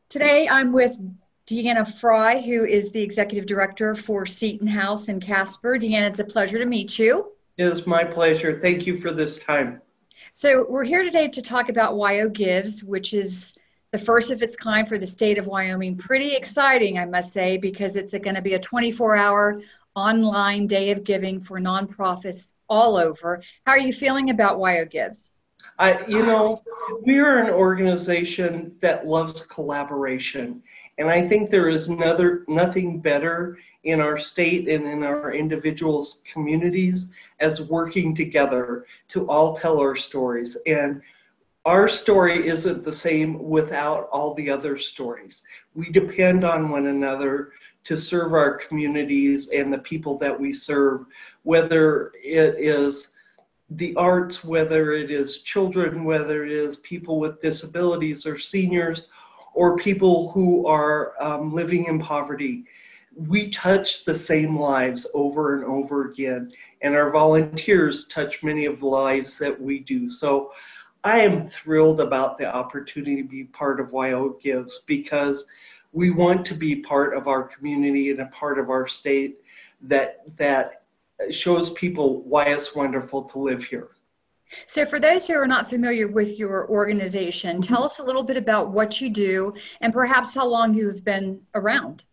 Today, I'm with Deanna Fry, who is the Executive Director for Seton House in Casper. Deanna, it's a pleasure to meet you. It is my pleasure. Thank you for this time. So we're here today to talk about WyoGives, which is the first of its kind for the state of Wyoming. Pretty exciting, I must say, because it's going to be a 24-hour online day of giving for nonprofits all over. How are you feeling about WyoGives? We're an organization that loves collaboration. And I think there is nothing better in our state and in our individuals' communities as working together to all tell our stories. And our story isn't the same without all the other stories. We depend on one another to serve our communities and the people that we serve, whether it is the arts, whether it is children, whether it is people with disabilities or seniors, or people who are living in poverty. We touch the same lives over and over again, and our volunteers touch many of the lives that we do. So I am thrilled about the opportunity to be part of WyoGives because we want to be part of our community and a part of our state that shows people why it's wonderful to live here. So for those who are not familiar with your organization, tell us a little bit about what you do and perhaps how long you have been around.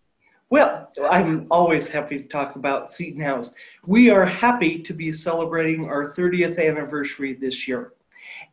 Well, I'm always happy to talk about Seton House. We are happy to be celebrating our 30th anniversary this year.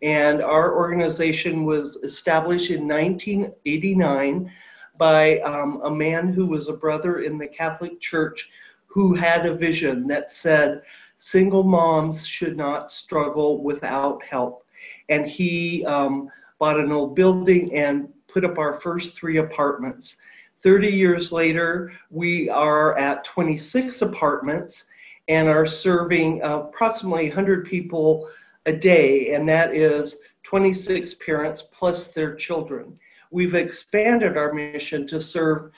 And our organization was established in 1989 by a man who was a brother in the Catholic Church who had a vision that said single moms should not struggle without help. And he bought an old building and put up our first 3 apartments. 30 years later, we are at 26 apartments and are serving approximately 100 people a day, and that is 26 parents plus their children. We've expanded our mission to serve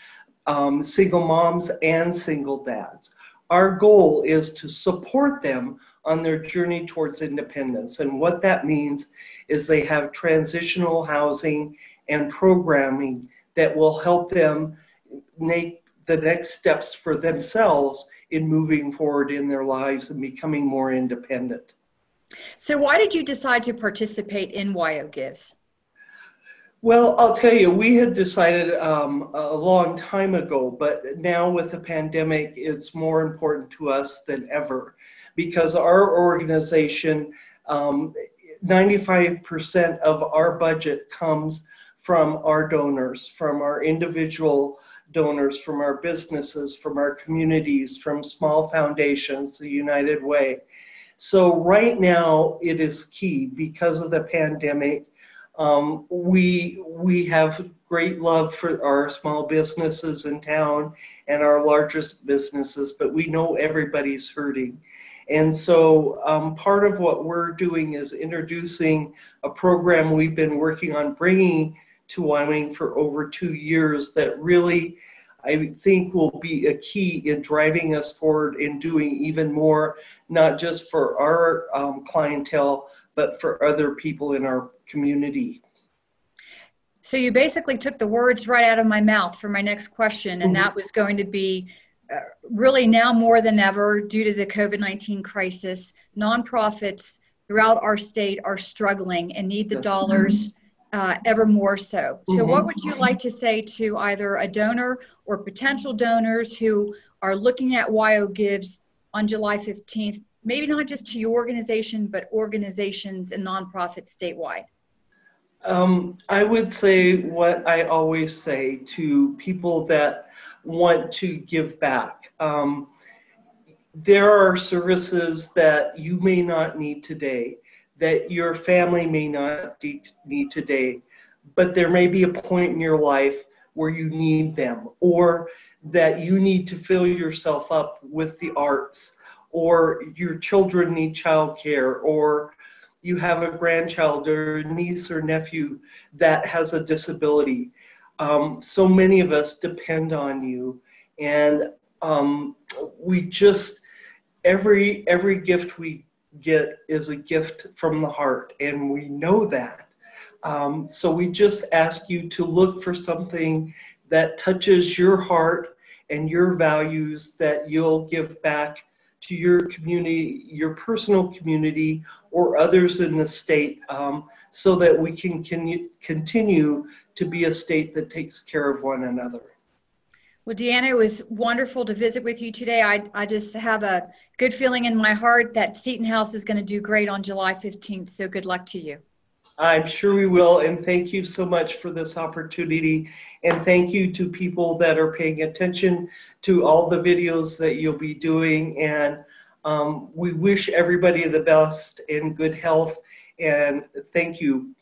single moms and single dads. Our goal is to support them on their journey towards independence. And what that means is they have transitional housing and programming that will help them make the next steps for themselves in moving forward in their lives and becoming more independent. So why did you decide to participate in WyoGives? Well, I'll tell you, we had decided a long time ago, but now with the pandemic, it's more important to us than ever because our organization, 95% of our budget comes from our donors, from our individual donors, from our businesses, from our communities, from small foundations, the United Way. So right now, it is key because of the pandemic. We have great love for our small businesses in town and our largest businesses, but we know everybody's hurting. And so part of what we're doing is introducing a program we've been working on bringing to Wyoming for over 2 years that really, I think, will be a key in driving us forward in doing even more, not just for our clientele, but for other people in our community. So you basically took the words right out of my mouth for my next question, and that was going to be really now more than ever due to the COVID-19 crisis, nonprofits throughout our state are struggling and need the dollars ever more so. So what would you like to say to either a donor or potential donors who are looking at WyoGives on July 15th, maybe not just to your organization, but organizations and nonprofits statewide? I would say what I always say to people that want to give back. There are services that you may not need today, that your family may not need today, but there may be a point in your life where you need them, or that you need to fill yourself up with the arts, or your children need childcare, or you have a grandchild or a niece or nephew that has a disability. So many of us depend on you, and we just every gift we get is a gift from the heart, and we know that. So we just ask you to look for something that touches your heart and your values that you'll give back to your community, your personal community, or others in the state, so that we can continue to be a state that takes care of one another. Well, Deanna, it was wonderful to visit with you today. I just have a good feeling in my heart that Seton House is going to do great on July 15th. So good luck to you. I'm sure we will, and thank you so much for this opportunity, and thank you to people that are paying attention to all the videos that you'll be doing, and we wish everybody the best and good health, and thank you.